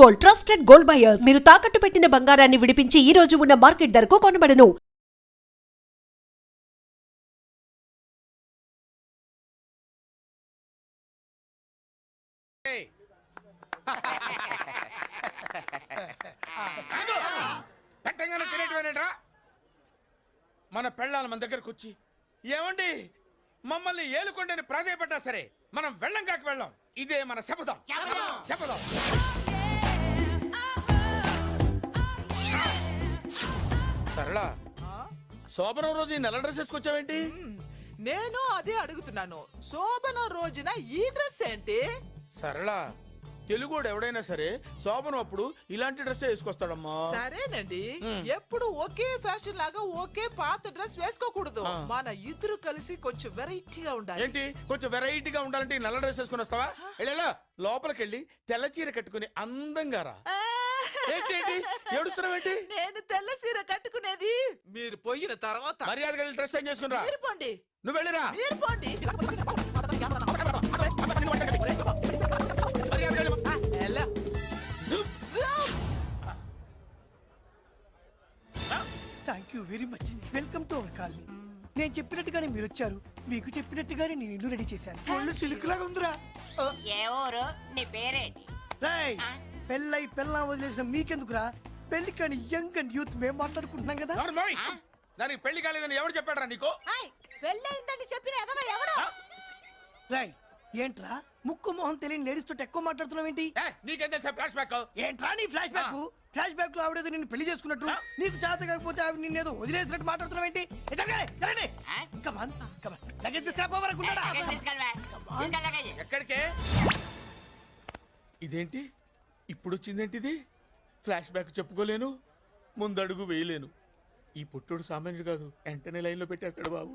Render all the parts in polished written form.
Gold, trusted gold buyers. మీరు తాకట్టు పెట్టిన బంగారాన్ని విడిపించి ఈ రోజు ఉన్న మార్కెట్ ధరకు కొనబడను. పెట్టంగానే తినేటివేనేట్రా? మన పెళ్ళాలి మన దగ్గరకు వచ్చి ఏమండి మమ్మల్ని ఏలుకొండని ప్రాధాయపడ్డా సరే మనం వెళ్ళం కాక వెళ్ళం. ఇదే మన శపథం. శపథం. సరళ, శోభనం రోజు ఈ నల్ల డ్రెస్ వేసుకొచ్చావేంటి? నేను అదే అడుగుతున్నాను. శోభన రోజున ఈ డ్రెస్ ఏంటి? సరళ, తెలుగుడు ఎవడైనా సరే శోభనం అప్పుడు ఇలాంటి డ్రెస్ వేసుకొస్తాడమ్మా. సరేనండి, ఎప్పుడు ఒకే ఫ్యాషన్ లాగా ఒకే పాత డ్రెస్ వేసుకోకూడదు. మన ఇద్దరు కలిసి కొంచెం వెరైటీగా ఉండాలి. ఏంటి కొంచెం వెరైటీగా ఉండాలంటే ఈ నల్ల డ్రెస్ వేసుకుని వస్తావా? వెళ్ళా లోపలికి వెళ్ళి తెల్ల చీర కట్టుకుని అందంగా రా. ఏంటి ఏడుస్తున్నావేంటి? నేను తెల్ల సీర కట్టుకునేది మీరు పోయిన తర్వాత. మర్యాదగా వెళ్ళి డ్రెస్ చేంజ్ చేసుకుని రా. మీరు పోండి. నువ్వు వెళ్ళిరా. మీరు పోండి. ఎలా? Thank you very much. Welcome to our colony. నేను చెప్పినట్టుగానే మీరు వచ్చారు, మీకు చెప్పినట్టుగానే నేను ఇల్లు రెడీ చేశాను. ఒళ్ళు సిల్క్ లాగా ఉందిరా. ఏ ఊరు? నీ పేరేంటి? రాయ్, పెళ్ళై పెళ్ళా వదిలేసిన మీకెందుకురా? పెళ్లి కాని యంగ్ అండ్ యూత్ మేము మాట్లాడుకుంటున్నాం కదా. దానికి పెళ్లి కాలేదని ఎవరు చెప్పాడరా నీకు? పెళ్ళయిందని చెప్పిన ఎదవ ఎవడు? రాయ్, ఏంట్రా ముక్కు మొహం తెలియని లేడీస్ తోటి ఎక్కువ మాట్లాడుతున్నావు ఏంటి? నీకేం తెలుసా ఫ్లాష్ బ్యాక్? ఏంట్రా నీ ఫ్లాష్ బ్యాక్? ఫ్లాష్ బ్యాక్ లో ఆవిడేదో నిన్ను పెళ్లి చేసుకున్నట్టు, నీకు చేత కాకపోతే ఆవిడ నిన్నేదో వదిలేసినట్టు మాట్లాడుతున్నావు ఏంటి? ఎక్కడికే? ఇదేంటి ఇప్పుడు వచ్చిందేంటి? ఇది ఫ్లాష్ బ్యాక్ చెప్పుకోలేను, ముందడుగు వేయలేను. ఈ పుట్టుడు సామాన్యుడు కాదు, వెంటనే లైన్ లో పెట్టేస్తాడు బాబు.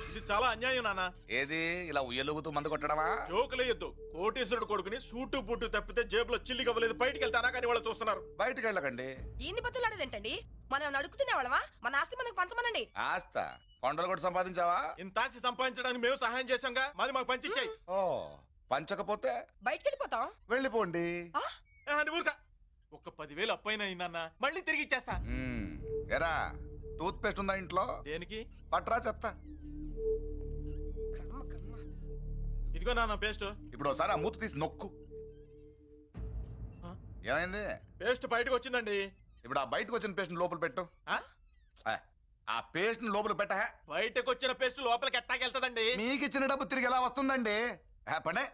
ఇది చాలా అన్యాయం నాన్న. ఏది ఇలా ఉయ్యలుగుతూ మందు కొట్టడమా? జోకులేయొద్దు. కోటేశ్వరుడు కొడుకుని సూటు బూటు తప్పితే జేబులో చిల్లి కవ్వలేదు, బయటికి వెళ్తానా కానీ వాళ్ళు చూస్తున్నారు. బయటికి వెళ్ళకండి. ఈయన్ని బతులాడేదేంటండి? మనం నడుకుతున్న వాళ్ళమా? మన ఆస్తి మనకు పంచమనండి. ఆస్త కొండలు కూడా సంపాదించావా? ఇంత ఆస్తి సంపాదించడానికి మేము సహాయం చేశాంగా, మాది మాకు పంచిచ్చాయి. ఓ పంచకపోతే బయటికి వెళ్ళిపోతాం. వెళ్ళిపోండి. ఊరుక. ఒక్క 10,000 అప్పైనా నాన్న, మళ్ళీ తిరిగి ఇచ్చేస్తా. ఎరా టూత్ పేస్ట్ ఉందా ఇంట్లో? దేనికి? పట్రా చెప్తా. ఇదిగో నాన్న పేస్ట్. ఇప్పుడు ఒకసారి ఆ మూత తీసి నొక్కు. ఏమైంది? పేస్ట్ బయటకు వచ్చిందండి. ఇప్పుడు ఆ బయటకు వచ్చిన పేస్ట్ లోపల పెట్టు. ఆ పేస్ట్ లోపల పెట్ట. బయటకు వచ్చిన పేస్ట్ లోపలికి ఎట్టాకెళ్తదండి? మీకు ఇచ్చిన డబ్బు తిరిగి ఎలా వస్తుందండి? పడే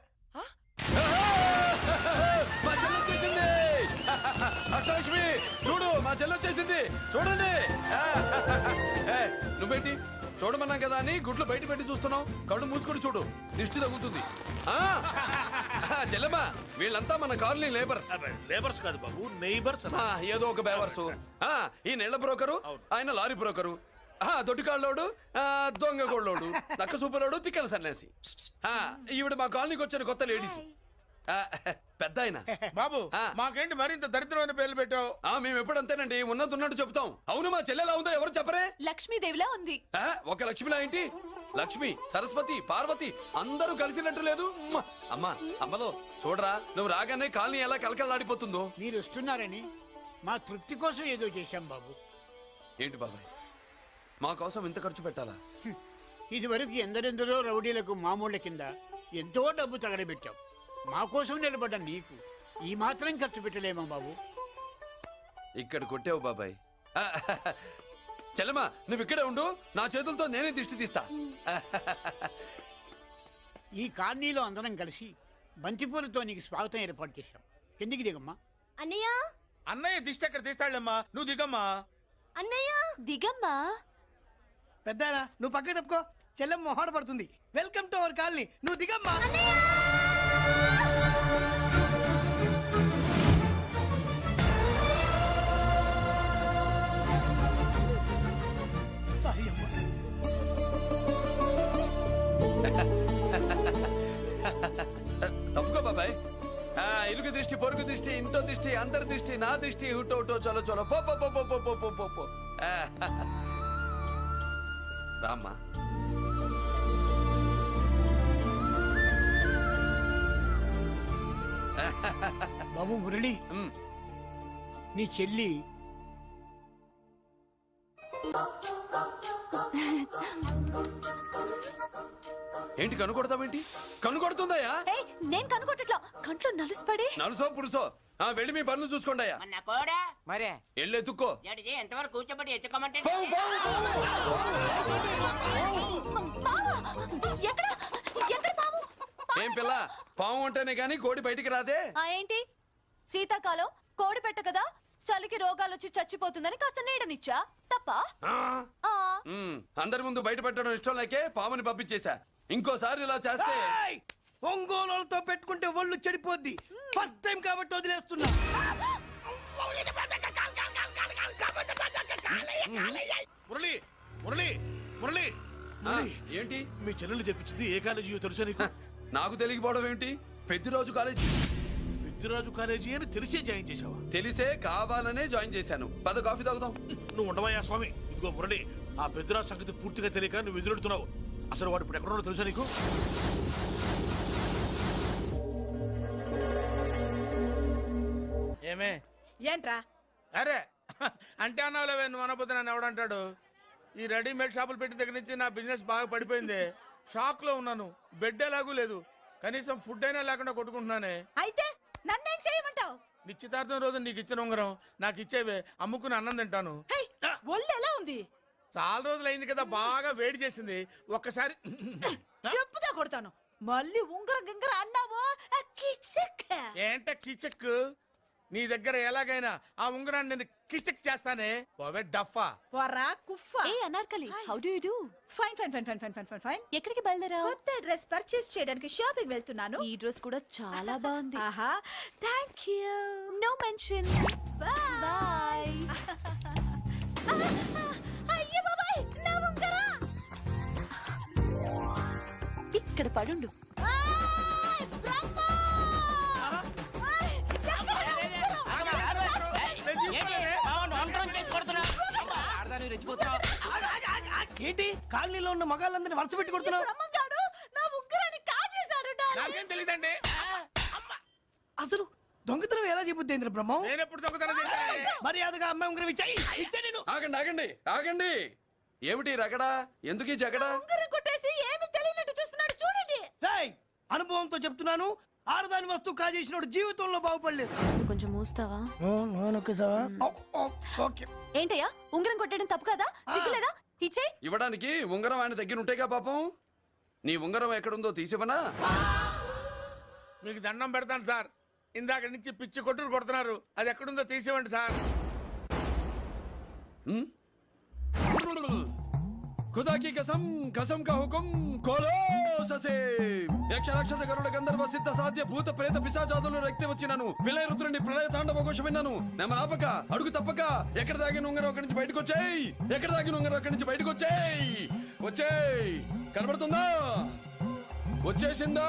అష్టలక్ష్మి చూడు, మా చెల్లి వచ్చేసింది చూడండి. నువ్వేంటి చూడమన్నాం కదా అని గుడ్లు బయట పెట్టి చూస్తున్నావు? కళ్ళు మూసుకొని చూడు, దిష్టి తగ్గుతుంది. చెల్లెమ్మా, వీళ్ళంతా మన కాలనీ లేబర్స్. లేబర్స్ కాదు బాబు, నైబర్స్. ఏదో ఒక బేవర్సు. ఈ నెల బ్రోకరు, ఆయన లారీ బ్రోకరు, దొడ్డికాళ్ళోడు, దొంగ గోళ్ళోడు, నక్క సూపరోడు, తిక్కల సన్యాసి. ఈవిడ మా కాలనీకి వచ్చిన కొత్త లేడీస్. పెద్ద ఆయన. బాబు మాకేంటి మరింత దరిద్రమైన పేర్లు పెట్టావు? మేము ఎప్పుడంతేనండి, ఉన్నది ఉన్నట్టు చెప్తాం. అవును, మా చెల్లెలా ఉందో ఎవరు చెప్పరే? లక్ష్మీదేవిలా ఉంది. ఒక లక్ష్మిలా ఏంటి? లక్ష్మి, సరస్వతి, పార్వతి అందరూ కలిసినట్టు లేదు. అమ్మా అమ్మలో చూడరా, నువ్వు రాగానే కాలనీ ఎలా కలకలాడిపోతుందో. మీరు వస్తున్నారని మా తృప్తి కోసం ఏదో చేశాం బాబు. ఏంటి బాబాయ్, మా కోసం ఇంత ఖర్చు పెట్టాలా? ఇదివరకు ఎందరెందరో రౌడీలకు మామూళ్ళ కింద ఎంతో డబ్బు తగలబెట్టాం. మా కోసం నిలబడ్డ నీకు ఈ మాత్రం ఖర్చు పెట్టలేమా బాబు? ఇక్కడ కొట్టావు బాబాయ్. చెల్లెమ్మా, నువ్వు ఇక్కడే ఉండు, నా చేతులతో నేనే దిష్టి తీస్తా. ఈ కాలనీలో అందరం కలిసి బంతిపూలతో నీకు స్వాగతం ఏర్పాటు చేశాం. కిందికి దిగమ్మా. అన్నయ్య. అన్నయ్య దిష్టి ఎక్కడ తీస్తాడమ్మా, నువ్వు దిగమ్మా. అన్నయ్య దిగమ్మా. పెద్దారా, నువ్వు పక్కకి తప్పుకో, చెల్లెమ్మ మొహాట పడుతుంది. వెల్కమ్ టు అవర్ కాలనీ, నువ్వు దిగమ్మా. సారీ అమ్మా. తప్పుకో బాబాయ్. ఇరుగు దృష్టి, పొరుగు దృష్టి, ఇంటో దృష్టి, అందరి దృష్టి, నా దృష్టి, హుటో హుటో చలో చలో పో పో పో పో పో పో పో. రామ్మా. బాబు మురళి మ్, నీ చెల్లి ఏంటి కన్ను కొడతావేంటి? కన్ను కొడుతుందయ్యా? ఏయ్, నేను కనుగొట్టట్లా కంట్లో నలుసుపడి నలుసో పురుసో వెళ్ళి మీ పనులు చూసుకోండి అయ్యా. నా కోడా మరే వెళ్ళి ఎత్తుక్కో. జడిజి ఎంతవరకు కూర్చోబెట్టి ఎత్తుకోమంటే పావు, పావు, పాము! ఎక్కడ ఎక్కడ పాము? ఏం పిల్ల, పాము అంటేనే గాని కోడి బయటికి రాదే. ఆ ఏంటి శీతాకాలం కోడి పెట్ట కదా, చలికి రోగాలు వచ్చి చచ్చిపోతుందని కాస్త నీడనిచ్చా తప్ప. ఆ, ఆ, అందరి ముందు బయట పెట్టడం ఇష్టం లేకే పాముని పంపించేశా. ఇంకోసారి ఇలా చేస్తే ఏయ్! ఒంగోలులతో పెట్టుకుంటే ఒళ్ళు చెడిపోద్ది. ఫస్ట్ టైం కాబట్టి వదిలేస్తున్నా. మురళి మురళి మురళి ఆ, ఏంటి మీ చెల్లెలు చెప్పించింది ఏ కాలేజీ తెలుసా నీకు? నాకు తెలియకపోవడం ఏంటి? పెద్దిరాజు కాలేజీ. విద్యురాజు కాలేజీ అని తెలిసే జాయిన్ చేసావా? తెలిసే కావాలనే జాయిన్ చేశాను. పద కాఫీ తాగుదాం. నువ్వు ఉండవయ్యా స్వామి. ఇదిగో మురళి, ఆ పెద్దరాజు సంగతి పూర్తిగా తెలియక నువ్వు ఎదురెడుతున్నావు. అసలు వాడు ఇప్పుడు ఎక్కడున్నాడో తెలుసా నీకు? ఏమే ఏంట్రా అరే అంటే అన్నావులేవే, నువ్వు అనబోతే నన్ను ఎవడంటాడు? ఈ రెడీమేడ్ షాపులు పెట్టిన దగ్గర నుంచి నా బిజినెస్ బాగా పడిపోయింది. షాక్ లో ఉన్నాను. బెడ్ ఎలాగూ లేదు, కనీసం ఫుడ్ అయినా లేకుండా కొట్టుకుంటున్నానే. అయితే నన్నేం చేయమంటావు? నిశ్చితార్థం రోజు నీకు ఇచ్చిన ఉంగరం నాకు ఇచ్చేవే, అమ్ముకుని అన్నం తింటాను. ఒళ్ళు ఎలా ఉంది? చాలా రోజులు అయింది కదా, బాగా వేడి చేసింది. ఒక్కసారి చెప్పుదా కొడతాను. మళ్ళీ ఉంగరం గింగర అన్నావో కిచక్. ఏంట కిచక్? నీ దగ్గర ఎలాగైనా ఆ ఉంగరాన్ని నేను కిచక్ చేస్తానే. పోవే డఫా. పోరా కుఫా. ఏ Anarkali, how do you do? Fine fine fine fine fine fine fine fine. ఎక్కడికి బయలుదేరావు? కొత్త డ్రెస్ పర్చేస్ చేయడానికి షాపింగ్ వెళ్తున్నాను. ఈ డ్రెస్ కూడా చాలా బాగుంది. ఆహా, thank you. No mention. Bye. అయ్యో బాబాయ్, నా ఉంగరా. ఇక్కడ పడుండు. ఆయ్, బ్రహ్మ! ఆయ్, ఎక్కడ నా ఉంగరం? ఏంటి కాలనీలో ఉన్న మగాళ్ళందరినీ వరుస పెట్టి కొడుతున్నావు? బ్రహ్మంగాడు నా ఉంగరాన్ని కాజేశాడు డార్లింగ్. నాకేం తెలియదండి. అసలు దొంగతనం ఎలా చెబుద్ది బ్రహ్మం? నేను ఎప్పుడు దొంగతనం చేశాను? మర్యాదగా అమ్మాయి ఉంగరం ఇచ్చాయి. ఇచ్చా నేను. ఆగండి ఆగండి ఆగండి. ఏమిటి రగడా? ఎందుకు ఈ జగడా? ఉంగరం కొట్టేసి ఏమీ తెలియనట్టు చూస్తున్నాడు చూడండి. రేయ్, అనుభవంతో చెప్తున్నాను, ఆడదాని వస్తువు కాజేసినోడు జీవితంలో బాగుపడలేదు. నువ్వు కొంచెం మూస్తావా? ఓకే. ఏంటయ్యా, ఉంగరం కొట్టడం తప్పు కదా? సిగ్గులేదా? ఇచ్చే. ఇవ్వడానికి ఉంగరం ఆయన దగ్గర ఉంటేగా పాపం. నీ ఉంగరం ఎక్కడుందో తీసివనా? మీకు దండం పెడతాను సార్. ఇందాక నుంచి పిచ్చి కొట్టుడు కొడుతున్నారు. అది ఎక్కడుందో తీసివ్వండి సార్. खुदा की कसम कसम का हुकुम खोलो ससे యక్ష రాక్షస గరుడ గంధర్వ సిద్ధ సాధ్య భూత ప్రేత పిశాచాదులు రక్తి వచ్చినాను విలయ రుద్రుని ప్రళయ తాండవ ఘోష విన్నాను. నెమ్మది ఆపక అడుగు తప్పక ఎక్కడ దాగిన ఉంగరం అక్కడి నుంచి బయటకు వచ్చేయ్. ఎక్కడ దాగిన ఉంగరం అక్కడి నుంచి బయటకు వచ్చేయ్. వచ్చేయ్. కనబడుతుందా? వచ్చేసిందా?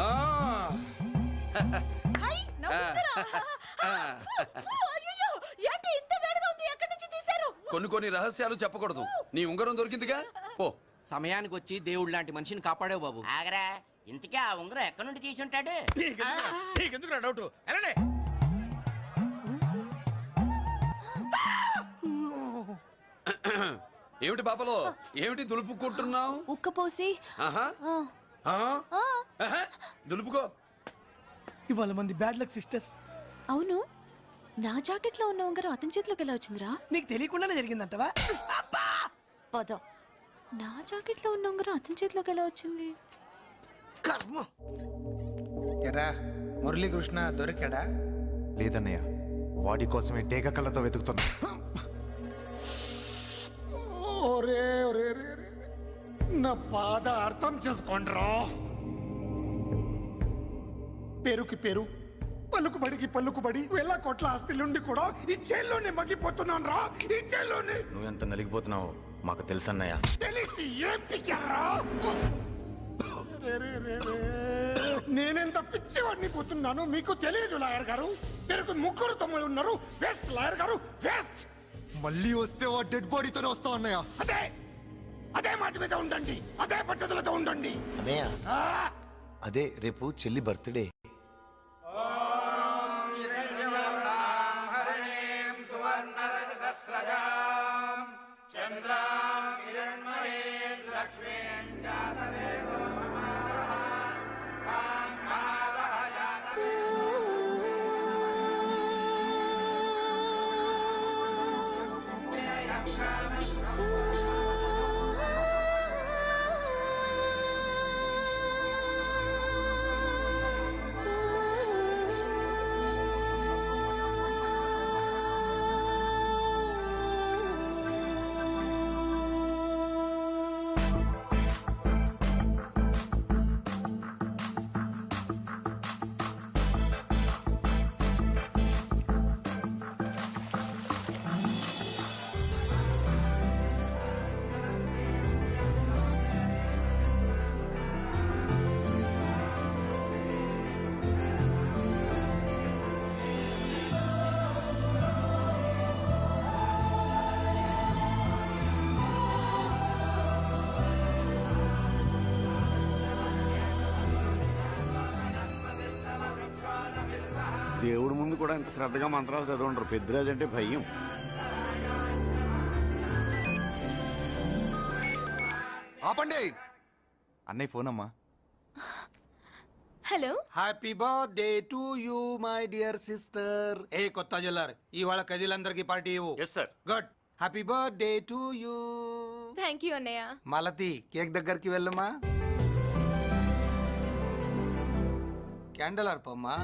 ఆ హై, నా ఉంగరం. అయ్యో, ఏంటి ఇంత వేడిగా ఉంది? ఎక్కడి నుంచి తీశారు? కొన్ని రహస్యాలు చెప్పకూడదు. నీ ఉంగరం దొరికిందిగా, ఓ. సమయానికి వచ్చి దేవుడు లాంటి మనిషిని కాపాడావు బాబు. ఆగరా, ఇంతకీ ఆ ఉంగరం ఎక్కడి నుండి తీసి ఉంటాడు? నీకెందుకు డౌట్? వెళ్ళండి. ఏమిటి పాపలో, ఏమిటి దులుపుకుంటున్నావు? ఉక్కపోసి. ఆహా. ఆహా. దులుపుకో. ఇవాళ మంది బ్యాడ్ లక్ సిస్టర్. అవును, నా జాకెట్ లో ఉన్న ఉంగరం అతని చేతిలోకి ఎలా వచ్చిందిరా? నీకు తెలియకుండానే జరిగిందంటవా? పద. నా జాకెట్ లో ఉన్న ఉంగరం అతని చేతిలోకి ఎలా వచ్చింది? కర్మ. ఎరా మురళీకృష్ణ దొరికాడా? లేదన్నయ్య, వాడి కోసమే డేగ కళ్ళతో వెతుకుతున్నా. ఒరే ఒరే ఒరే ఒరే. నా బాధ అర్థం చేసుకోండిరా. పేరుకి పేరు, పలుకుబడికి పలుకుబడి వేల కోట్ల ఆస్తిలుండి కూడా ఈ జైల్లోనే మగ్గిపోతున్నాను రా. ఈ జైల్లోనే. నువ్వెంత నలిగిపోతున్నావు మాకు తెలుసన్నయ్య. తెలిసి ఏం పిక్కారా? నేనెంత పిచ్చివాడిని పోతున్నాను మీకు తెలియదు లాయర్ గారు. పేరుకు ముగ్గురు తమ్ముళ్ళు ఉన్నారు. వేస్ట్ లాయర్ గారు, వేస్ట్. మళ్ళీ వస్తే ఆ డెడ్ బాడీతోనే వస్తావు అన్నయ్య. అదే అదే మాట మీద ఉండండి, అదే పట్టుదలతో ఉండండి. అన్నయ్య, అదే రేపు చెల్లి బర్త్డే. దేవుడి ముందు కూడా ఇంత శ్రద్ధగా మంత్రాలు చదవంటారు. పెద్దరాజు అంటే భయం. ఆపండి అన్నయ్య ఫోన్ అమ్మా. Hello, happy birthday to you my dear sister. ఏ కొత్త జల్లార్ ఇవాళ కదిలందరికి పార్టీ ఇవ్వు. Yes sir. Good. Happy birthday to you. Thank you అన్నయ్య. మాలతి కేక్ దగ్గరికి వెళ్ళమ్మా. క్యాండల్ ఆర్పమ్మా.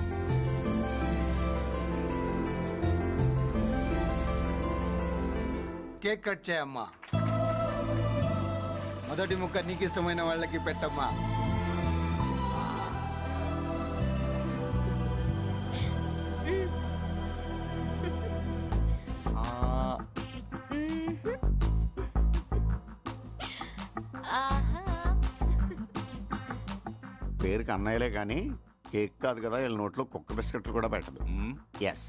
కేక్ కట్ చేయమ్మా. మొదటి ముక్క నీకు ఇష్టమైన వాళ్ళకి పెట్టమ్మా. పేరుకి అన్నయ్యలే కానీ కేక్ కాదు కదా, వీళ్ళ నోట్లో కుక్క బిస్కెట్లు కూడా పెట్టదు. ఎస్.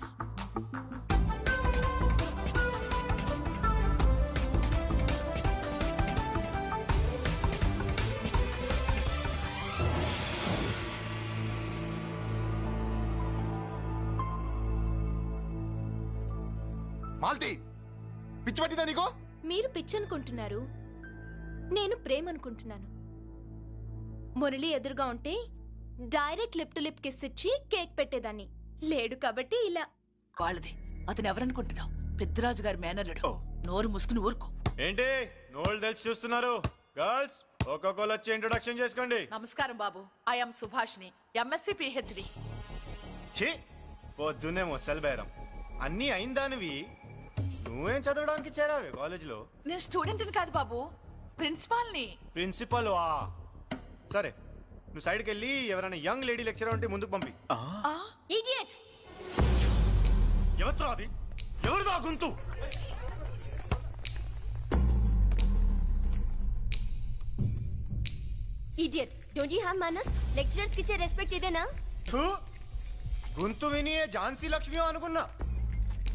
మాల్తి పిచ్చి పట్టిందా నీకు? మీరు పిచ్చి అనుకుంటున్నారు, నేను ప్రేమ అనుకుంటున్నాను. మురళి ఎదురుగా ఉంటే direct lip to lip kiss ఇచ్చి కేక్ పెట్టేదాన్ని. లేడు కాబట్టి ఇలా. వాళ్ళది. అతను ఎవరనుకుంటున్నావు? పెద్దరాజు గారి మేనల్లుడు. నోరు మూసుకుని ఊరుకో. ఏంటి నోళ్ళు తెలిసి చూస్తున్నారు? గర్ల్స్ ఒక్కొక్కరు వచ్చి ఇంట్రొడక్షన్ చేసుకోండి. నమస్కారం బాబు. ఐఎమ్ సుభాష్ని, ఎంఎస్సి పిహెచ్డి. ఛీ, పొద్దున్నే ముసలి బేరం అన్నీ అయిందానివి. నువ్వేం చదవడానికి చేరావే కాలేజీలో? నేను స్టూడెంట్ని కాదు బాబు, ప్రిన్సిపాల్ని. ప్రిన్సిపల్ వా? సరే, నువ్వు సైడ్కి వెళ్ళి ఎవరైనా యంగ్ లేడీ లెక్చరర్ ఉంటే ముందుకు పంపి. ఇడియట్. ఎవరితో అది? ఎవరిదో ఆ గొంతు? ఇడియట్. డోంట్ యు హావ్ మనస్? లెక్చరర్స్ కి ఇచ్చే రెస్పెక్ట్ ఇదేనా? గొంతు విని ఝాన్సీ లక్ష్మి అనుకున్నా.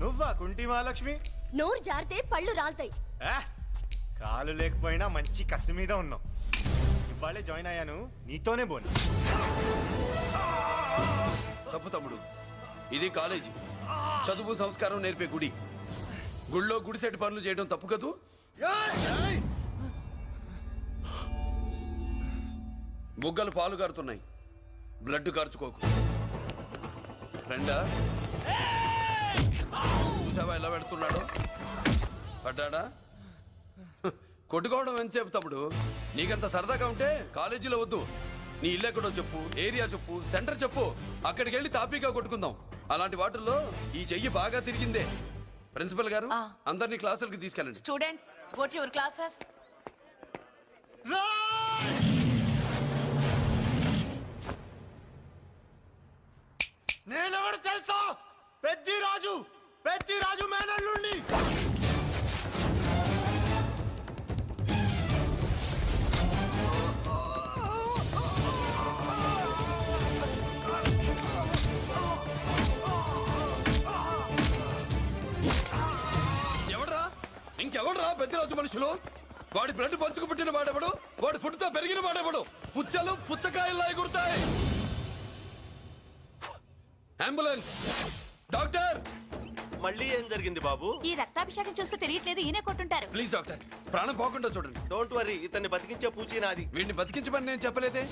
నువ్వా కుంటి మహాలక్ష్మి? నోరు జారితే పళ్ళు రాల్తాయి. కాలు లేకపోయినా మంచి కసి మీద ఉన్నావు. ఇవాళే జాయిన్ అయ్యాను, నీతోనే పోను. తప్పు తమ్ముడు, ఇది కాలేజీ, చదువు సంస్కారం నేర్పే గుడి. గుళ్ళో గుడిసెట్టి పనులు చేయడం తప్పు కదూ? బుగ్గలు పాలు గారుతున్నాయి, బ్లడ్ కార్చుకోకు. ఫ్రెండా, చూసావా ఎలా పెడుతున్నాడు? పడ్డాడా? కొట్టుకోవడం ఎంతసేపు తమ్ముడు? నీకంత సరదాగా ఉంటే కాలేజీలో వద్దు. నీ ఇల్లు ఎక్కడో చెప్పు, ఏరియా చెప్పు, సెంటర్ చెప్పు, అక్కడికి వెళ్ళి తాపీగా కొట్టుకుందాం. అలాంటి వాటిల్లో ఈ చెయ్యి బాగా తిరిగిందే. ప్రిన్సిపల్ గారు, అందరినీ క్లాసులకి తీసుకెళ్ళండి. Students, go to your classes. నేనెవరు తెలుసా? పెద్దిరాజు, పెద్దిరాజు మేనల్లుండి. ఎవడ్రా? ఇంకెవడ్రా పెద్దిరాజు మనుషులు? వాడి బ్లడ్ పంచుకు పుట్టిన వాడెవడు? వాడి ఫుడ్ తో పెరిగిన వాడెవడు? పుచ్చలు పుచ్చకాయల్లా ఎగురుతాయి. Ambulance, doctor. మళ్ళీ ఏం జరిగింది బాబు? ఈ రక్తాభిషేకం చూస్తే తెలియట్లేదు, ఈయనే కొట్టుంటారు. ప్లీజ్ డాక్టర్, ప్రాణం పోకుండా చూడండి. డోంట్ వరీ, ఇతన్ని బతికించే పూచి నాది. వీడిని బతికించమని నేను చెప్పలేదే.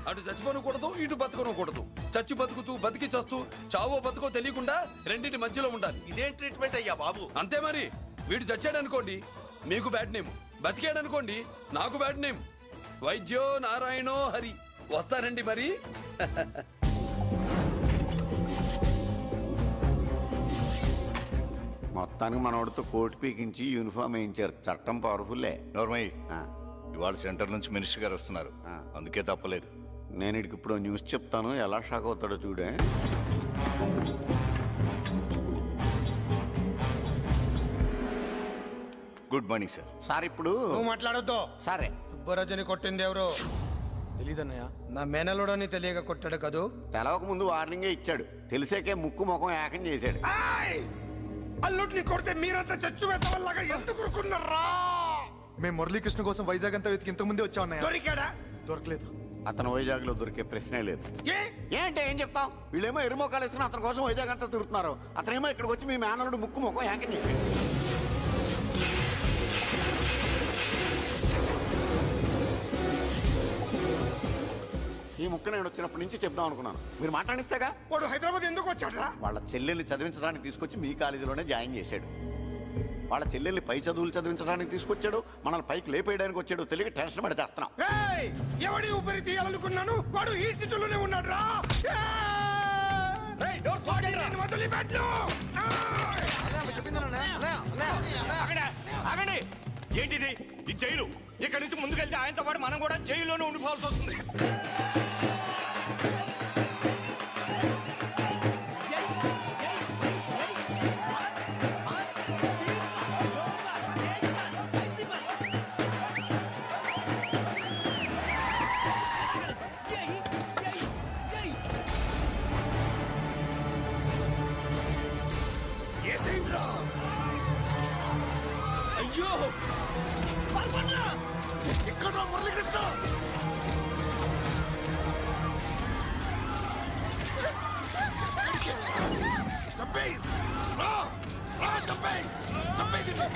అటు చచ్చిపోనకూడదు, ఇటు బతకనకూడదు. చచ్చి బతుకుతూ, బతికి చస్తూ, చావో బతుకో తెలియకుండా రెండింటి మధ్యలో ఉండాలి. ఇదేం ట్రీట్మెంట్ అయ్యా బాబు? అంతే మరి. వీడు చచ్చాడనుకోండి మీకు బ్యాడ్ నేమ్, బతికాడనుకోండి నాకు బ్యాడ్ నేమ్. వైద్యో నారాయణో హరి. వస్తారండి మరి. మొత్తానికి మనోడితో కోట్ పీకించి యూనిఫామ్ వేయించారు. చట్టం పవర్ఫుల్లే. నోర్మయ్య ఇవాళ సెంటర్ నుంచి మినిస్టర్ గారు వస్తున్నారు, అందుకే తప్పలేదు. నేను ఇడికి ఇప్పుడు న్యూస్ చెప్తాను, ఎలా షాక్ అవుతాడో చూడే. Good morning sir. సార్ ఇప్పుడు నువ్వు మాట్లాడొద్దు. సరే, సుబ్బరాజుని కొట్టింది ఎవరు? తెలీదన్నయ్య, నా మేనలోడని తెలియక కొట్టాడు కదూ. తెలవక ముందు వార్నింగే ఇచ్చాడు, తెలిసాకే ముక్కు ముఖం ఏకం చేశాడు. అల్లుడిని కొడితే మీరంతా చచ్చు వెతవల్లాగా ఎందుకు ఊరుకున్నారా? మేము మురళీకృష్ణ కోసం వైజాగ్ అంతా వెతికి ఇంతకు ముందే వచ్చా ఉన్నాయా? దొరికాడా? దొరకలేదు. అతను వైజాగ్ లో దొరికే ప్రశ్నే లేదు. ఏ? ఏంటి ఏం చెప్తాం? వీళ్ళేమో ఎరుమోకాలు వేసుకుని అతని కోసం వైజాగ్ అంతా తిరుగుతున్నారు. అతనేమో ఇక్కడికి వచ్చి మీ మేనల్లుడు ముక్కు ముఖం ఏకం చేశాడు. ఈ ముక్క నేను వచ్చినప్పటి నుంచి చెప్దాం అనుకున్నాను, మీరు మాట్లాడిస్తేగా. వాడు హైదరాబాద్ ఎందుకు వచ్చాడరా? వాళ్ళ చెల్లెల్ని చదివించడానికి తీసుకొచ్చి మీ కాలేజీలోనే జాయిన్ చేశాడు. వాళ్ళ చెల్లెల్ని పై చదువులు చదివించడానికి తీసుకొచ్చాడు, మనల్ని పైకి లేపేయడానికి వచ్చాడు. తెలియక టెన్షన్ పడి చేస్తున్నాం. ఏయ్! ఎవడి ఊపిరి తీయాలనుకున్నాను వాడు ఈ సిటీలోనే ఉన్నాడు రా. వదిలిపెట్టు. ఆగండి, ఏంటిది? ఈ జైలు. ఇక్కడి నుంచి ముందుకెళ్తే ఆయనతో పాటు మనం కూడా జైల్లోనే ఉండిపోవాల్సి వస్తుంది. అయ్యో ఇక్కడ మురళీకృష్ణ. చంపేయ్. రా. రా, చంపేయ్. చంపేయ్ దీన్ని.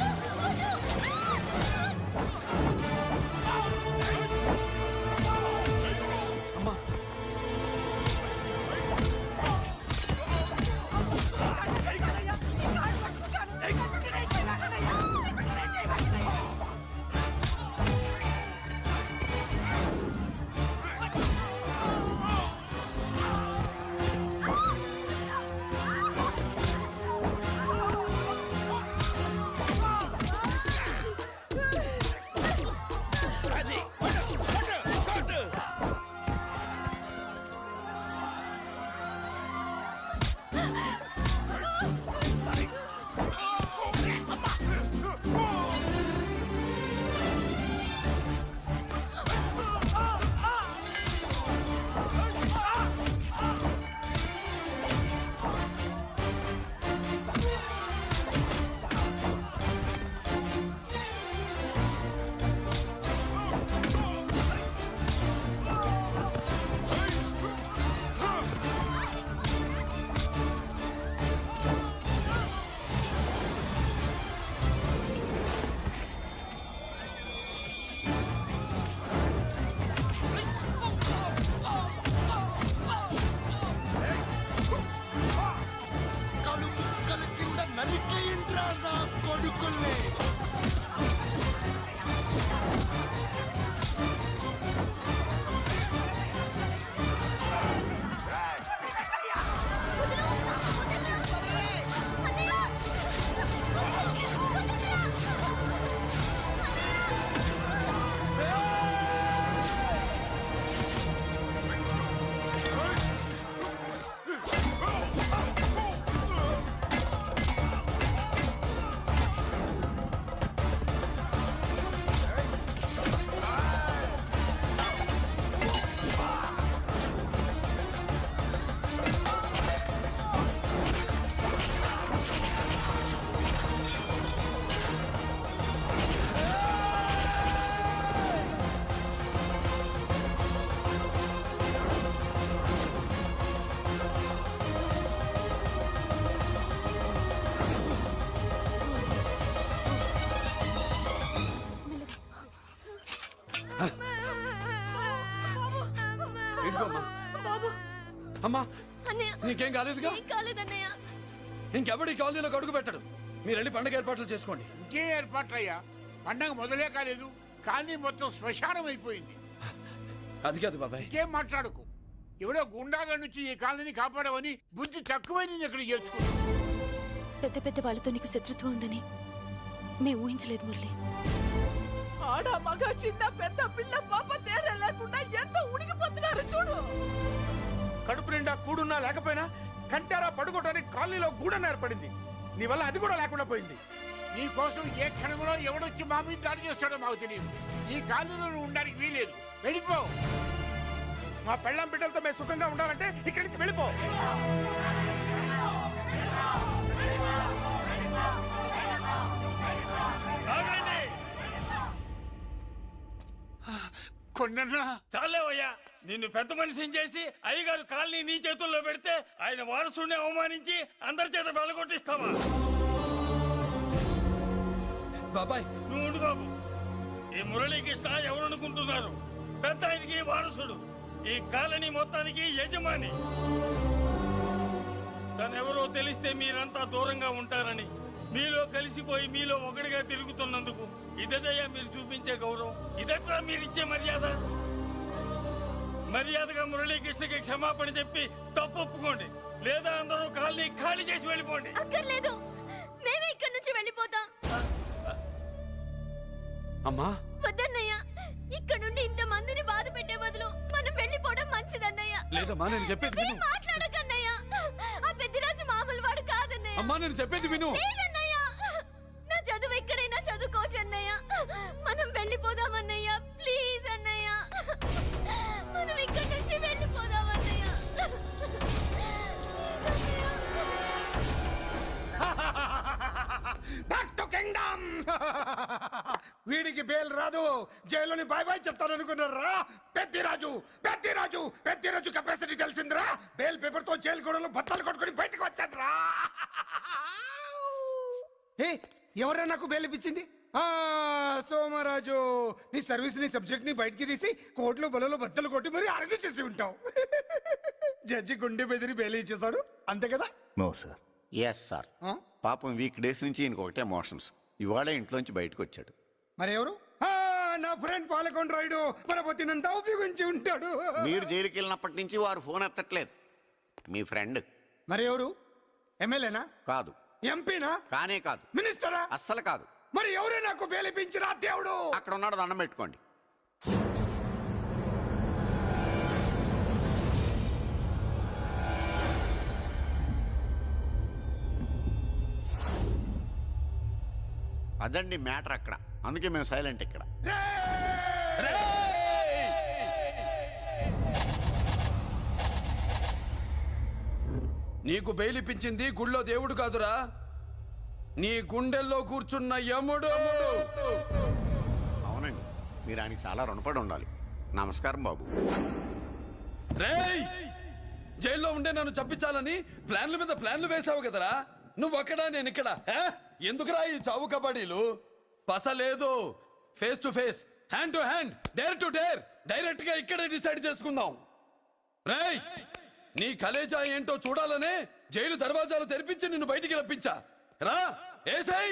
అమ్మా. అమ్మా, నీకేం కాలేదుగా? కాలేదన్నయ్య. ఇంకెవడి కాలనీలోకి అడుగు పెట్టడు. మీరు వెళ్ళి పండగ ఏర్పాట్లు చేసుకోండి. ఇంకే ఏర్పాట్లయ్యా, పండగ మొదలే కాలేదు, కానీ మొత్తం శ్మశానం అయిపోయింది. అది కాదు బాబాయ్. ఇంకేం మాట్లాడుకు. ఎవడో గుండాగా నుంచి ఈ కాలనీని కాపాడవని బుద్ధి తక్కువై నేను ఇక్కడ చేర్చుకున్నాను. పెద్ద పెద్ద వాళ్ళతో నీకు శత్రుత్వం ఉందని మేము ఊహించలేదు మురళి. ఆడ మగ చిన్న పెద్ద పిల్ల పాప తేడా లేకుండా ఎంత ఉడికిపోతున్నారు చూడు. కడుపు నిండా కూడున్నా లేకపోయినా కంటారా పడుకోవటానికి కాలనీలో గూడన్న ఏర్పడింది. నీ వల్ల అది కూడా లేకుండా పోయింది. నీ కోసం ఏ క్షణంలో ఎవడొచ్చి మా మీద దాడి చేస్తాడో మాకు తెలియదు. ఈ కాలనీలో నువ్వు ఉండడానికి వీలేదు. వెళ్ళిపో. మా పెళ్ళాం బిడ్డలతో మేము సుఖంగా ఉండాలంటే ఇక్కడి నుంచి వెళ్ళిపో. కొండన్నా చాలేవయ్యా, నిన్ను పెద్ద మనిషిని చేసి అయ్యగారు కాలనీ నీ చేతుల్లో పెడితే ఆయన వారసుని అవమానించి అందరి చేత వెళ్ళగొట్టిస్తావా? బాబాయ్ నువ్వు ఉండు బాబు. ఈ మురళీకృష్ణ ఎవరు అనుకుంటున్నారు? పెద్ద ఆయనకి వారసుడు, ఈ కాలనీ మొత్తానికి యజమాని. తనెవరో తెలిస్తే మీరంతా దూరంగా ఉంటారని మీలో కలిసిపోయి మీలో ఒకటిగా తిరుగుతున్నందుకు ఇదయ్యా మీరు చూపించే గౌరవం. ఇదట్లా మీరిచ్చే మర్యాద. మర్యాదగా మురళీకృష్ణకి క్షమాపణ చెప్పి తప్పు ఒప్పుకోండి, లేదా అందరూ కాలనీ ఖాళీ చేసి వెళ్ళిపోండి. అక్కర్లేదు, మేమే ఇక్కడి నుంచి వెళ్ళిపోతాం. అమ్మా వద్దన్నయ్య, ఇక్కడ నుండి ఇంత మందిని బాధ పెట్టే బదులు మనం వెళ్ళిపోవడం మంచిదన్నయ్య. లేదమ్మా, నేను చెప్పేది విను. మాట్లాడకన్నయ్య, ఆ పెద్దిరాజు మామూలు వాడు కాదన్నయ్య. అమ్మా నేను చెప్పేది విను. లేదన్నయ్య, నా చదువు ఎక్కడైనా చదువుకోవచ్చు అన్నయ్య. మనం వెళ్ళిపోదామన్నయ్య, ప్లీజ్ అన్నయ్య. మనం ఇక్కడి నుంచి వెళ్ళిపోదామన్నయ్య. Back to kingdom. వీడికి బెయిల్ రాదు, జైల్లోని బాయ్ బాయ్ చెప్తాను అనుకున్నారా? పెద్దిరాజు పెద్దిరాజు పెద్దిరాజు కెపాసిటీ తెలిసిందిరా. బెయిల్ పేపర్ తో జైలు గోడలు బత్తలు కొట్టుకుని బయటకు వచ్చాడ్రా. ఎవరా నాకు బెయిల్ ఇప్పించింది? సోమరాజు, నీ సర్వీస్ నీ సబ్జెక్ట్ ని బయటికి తీసి కోర్టులో బలలో బద్దలు కొట్టి మరి ఆర్గ్యూ చేసి ఉంటావు. జడ్జి గుండె బెదిరి బెయిల్ ఇచ్చేసాడు, అంతే కదా? No sir. Yes sir. పాపం వీక్ డేస్ నుంచి ఈయనకు ఒకటే ఎమోషన్స్. ఇవాళ ఇంట్లోంచి బయటకు వచ్చాడు. మరి ఎవరు? నా ఫ్రెండ్ పాలకొండ రాయుడు పరపతినంతా ఉపయోగించి ఉంటాడు. మీరు జైలుకి వెళ్ళినప్పటి నుంచి వారు ఫోన్ ఎత్తట్లేదు. మీ ఫ్రెండ్. మరి ఎవరు? ఎమ్మెల్యేనా? కాదు. ఎంపీనా? కానే కాదు. మినిస్టరా? అస్సలు కాదు. మరి ఎవరే నాకు బేలిపించిన దేవుడు? అక్కడ ఉన్నాడు, దండం పెట్టుకోండి. అదండి మ్యాటర్ అక్కడ. అందుకే మేము సైలెంట్ ఇక్కడ. నీకు బెయిలిపించింది గుళ్ళో దేవుడు కాదురా, నీ గుండెల్లో కూర్చున్న యముడు. అవునండి, మీరు ఆయనకి చాలా రుణపడి ఉండాలి. నమస్కారం బాబు. రేయ్, జైల్లో ఉండే నన్ను చంపించాలని ప్లాన్ల మీద ప్లాన్లు వేసావు కదరా. నువ్వు అక్కడా నేను ఇక్కడ. ఎందుకురా ఈ చావు కబడ్డీలు? పస లేదు. Face to face, hand to hand, dare to dare, direct గా ఇక్కడే డిసైడ్ చేసుకుందాం. రేయ్, నీ కలేజా ఏంటో చూడాలనే జైలు దర్వాజాలు తెరిపించి నిన్ను బయటికి రప్పించా. రా ఏసై.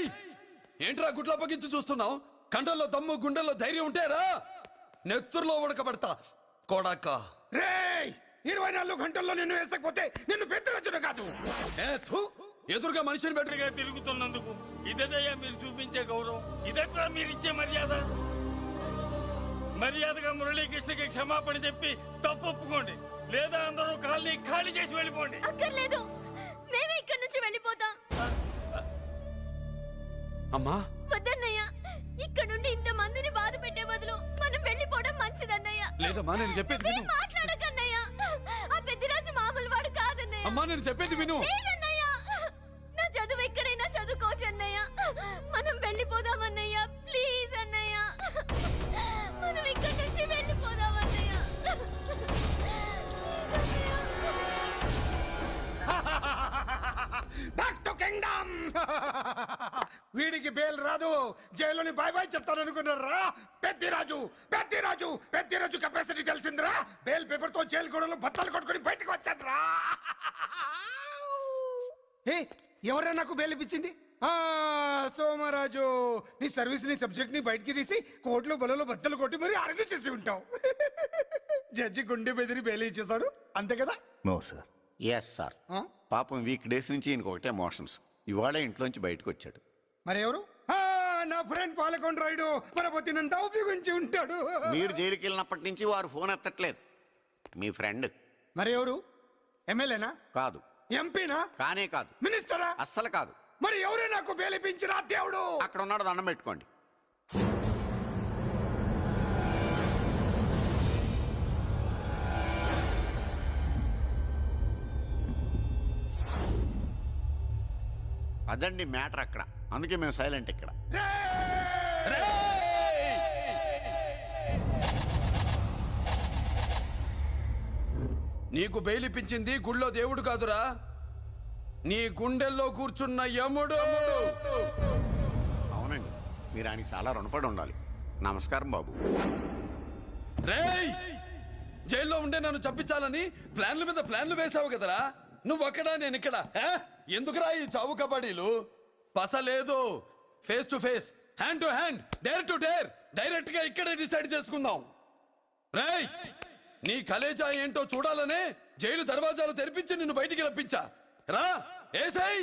ఏంట్రా గుడ్ల పగించి చూస్తున్నావు? కండల్లో దమ్ము గుండెల్లో ధైర్యం ఉంటే రా, నెత్తురులో ఉడకబడతా కొడాక. రేయ్, 24 గంటల్లో నిన్ను వేసకపోతే నిన్ను పెద్దరచ్చుడు కాదు. ఎదురుగా మనిషిని బెటర్గా తిరుగుతున్నందుకు ఇదయ్యా మీరు చూపించే గౌరవం. ఇదట్లా మీరిచ్చే మర్యాద. మర్యాదగా మురళీకృష్ణకి క్షమాపణ చెప్పి తప్పు ఒప్పుకోండి, లేదా అందరూ కాలనీ ఖాళీ చేసి వెళ్ళిపోండి. అక్కర్లేదు, మేమే ఇక్కడి నుంచి వెళ్ళిపోతాం. అమ్మా వద్దన్నయ్య, ఇక్కడ నుండి ఇంత మందిని బాధ పెట్టే బదులు మనం వెళ్ళిపోవడం మంచిదన్నయ్య. లేదమ్మా, నేను చెప్పేది విను. మాట్లాడకన్నయ్య, ఆ పెద్దిరాజు మామూలు వాడు కాదన్నయ్య. అమ్మా నేను చెప్పేది విను. లేదన్నయ్య, నా చదువు ఎక్కడైనా చదువుకోవచ్చు అన్నయ్య. మనం వెళ్ళిపోదామన్నయ్య, ప్లీజ్ అన్నయ్య. మనం ఇక్కడి నుంచి వెళ్ళిపోదామన్నయ్య. Back to kingdom. వీడికి బెయిల్ రాదు, జైల్లోని బాయ్ బాయ్ చెప్తాను అనుకున్నారా? పెద్దిరాజు పెద్దిరాజు పెద్దిరాజు కెపాసిటీ తెలిసిందిరా. బెయిల్ పేపర్ తో జైలు గోడలు బత్తలు కొట్టుకుని బయటకు వచ్చాడ్రా. ఎవరా నాకు బెయిల్ ఇప్పించింది? సోమరాజు నీ సర్వీస్ నీ సబ్జెక్ట్ ని బయటికి తీసి కోట్లు బలలో బద్దలు కొట్టి మరి అరుగు చేసి ఉంటావు. జడ్జి గుండె బెదిరి బెయిల్ ఇచ్చేసాడు అంతే కదా? No sir. Yes sir. పాపం వీక్ డేస్ నుంచి ఈయనకు ఒకటే ఎమోషన్స్. ఇవాళ ఇంట్లోంచి బయటకు వచ్చాడు. మరి ఎవరు? నా ఫ్రెండ్ పాలకొండ రాయుడు పరపతినంతా ఉపయోగించి ఉంటాడు. మీరు జైలుకి వెళ్ళినప్పటి నుంచి వారు ఫోన్ ఎత్తట్లేదు. మీ ఫ్రెండ్. మరి ఎవరు? ఎమ్మెల్యేనా? కాదు. ఎంపీనా? కానే కాదు. మినిస్టరా? అస్సలు కాదు. మరి ఎవరే నాకు బేలిపించిన దేవుడు? అక్కడ ఉన్నాడు, దండం పెట్టుకోండి. అదండి మ్యాటర్ అక్కడ. అందుకే మేము సైలెంట్ ఇక్కడ. నీకు బెయిలిపించింది గుళ్ళో దేవుడు కాదురా, నీ గుండెల్లో కూర్చున్న యముడు. అవునండి, మీరు ఆయనకి చాలా రుణపడి ఉండాలి. నమస్కారం బాబు. రేయ్, జైల్లో ఉండే నన్ను చంపించాలని ప్లాన్ల మీద ప్లాన్లు వేసావు కదరా. నువ్వు అక్కడా నేను ఇక్కడ. ఎందుకురా ఈ చావు కబడ్డీలు? పస లేదు. Face to face, hand to hand, dare to dare, direct గా ఇక్కడే డిసైడ్ చేసుకుందాం. రేయ్, నీ కలేజా ఏంటో చూడాలనే జైలు దర్వాజాలు తెరిపించి నిన్ను బయటికి రప్పించా. రా ఏసై.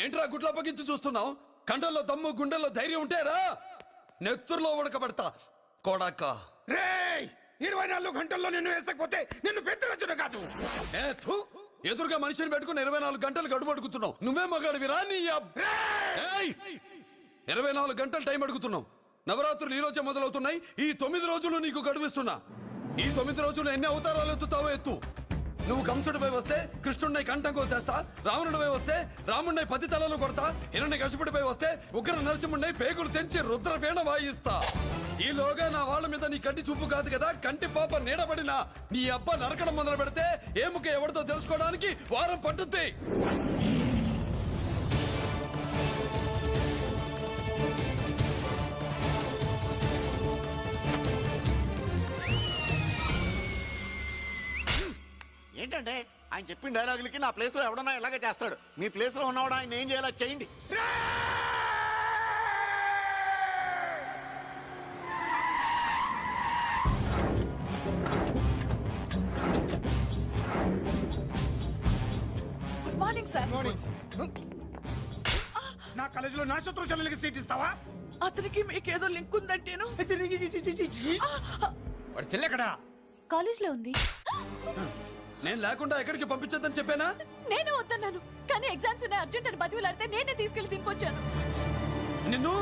ఏంట్రా గుడ్ల పగించి చూస్తున్నావు? కండల్లో దమ్ము గుండెల్లో ధైర్యం ఉంటే రా, నెత్తురులో ఉడకబడతా కొడాక. రేయ్, 24 గంటల్లో నిన్ను వేసకపోతే నిన్ను పెద్దరచుడు కాదు. ఎదురుగా మనిషిని పెట్టుకుని 24 గంటలు గడుపు అడుగుతున్నావు. నువ్వే మగాడివిరా నీ 24 గంటలు టైం అడుగుతున్నావు. నవరాత్రులు ఈ రోజే మొదలవుతున్నాయి. ఈ 9 రోజులు నీకు గడువిస్తున్నా. ఈ 9 రోజులు ఎన్ని అవతారాలు ఎత్తుతావో ఎత్తు. నువ్వు కంసుడిపై వస్తే కృష్ణుడిని కంఠం కోసేస్తా, రావణుడిపై వస్తే రాముడిని 10 తలలు కొడతా, హిరణ్యకశిపుడిపై వస్తే ఉగ్ర నరసింహుడిని పేగులు తెంచి రుద్రపేణ వాయిస్తా. ఈలోగా నా వాళ్ళ మీద నీ కంటి చూపు కాదు కదా, కంటి పాప నీడబడిన నీ అబ్బ నరకడం మొదలు పెడితే ఏముక ఎవరితో తెలుసుకోవడానికి వారం పట్టుద్ది. ఏంటంటే ఆయన చెప్పిన డైలాగులకి నా ప్లేస్లో ఎవడన్నా ఇలాగే చేస్తాడు. మీ ప్లేస్లో ఉన్నవాడు ఆయన ఏం చేయాలో చేయండి. Good morning sir. నా కాలేజీలో నా శత్రు చెల్లెలకి సీట్ ఇస్తావా? అతనికి మీకేదో లింక్ ఉందంటేను. వాడు చెల్లెక్కడా? కాలేజ్ లో ఉంది. నేను లేకుండా ఎక్కడికి పంపించొద్దని చెప్పానా? నేను వద్దన్నాను, కానీ ఎగ్జామ్స్ ఉన్నాయి అర్జెంట్ అని బతిలాడితే నేనే తీసుకెళ్లి దింపొచ్చాను. నిన్ను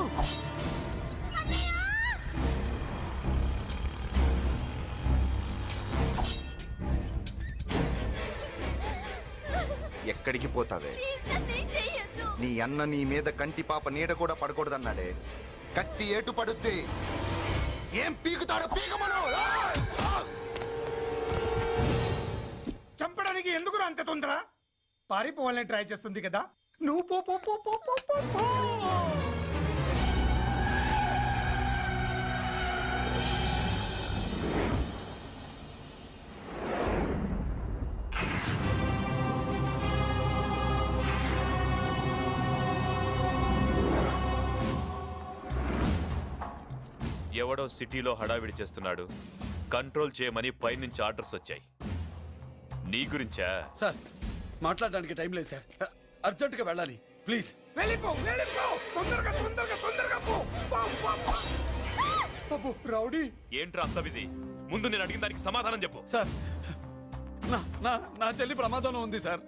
ఎక్కడికి పోతావే? నీ అన్న నీ మీద కంటి పాప నీడ కూడా పడకూడదన్నాడే. కత్తి ఏటు పడుద్ది. ఏం పీకుతాడో పీకమను. చంపడానికి ఎందుకు అంత తొందర? పారిపోవాలని ట్రై చేస్తుంది కదా. నువ్వు పో పో పో పో పో పో పో. ఎవడో సిటీలో హడావిడి చేస్తున్నాడు, కంట్రోల్ చేయమని పైనుంచి ఆర్డర్స్ వచ్చాయి. నీ గురించా? సార్, మాట్లాడడానికి టైం లేదు సార్. అర్జెంటుగా వెళ్ళాలి, ప్లీజ్. వెళ్ళిపో వెళ్ళిపో, తొందరగా తొందరగా తొందరగా పో. అబ్బో రౌడీ, ఏంట్రా అంత బిజీ? ముందు నేను అడిగిన దానికి సమాధానం చెప్పు. సార్, నా చెల్లి ప్రమాదంలో ఉంది సార్.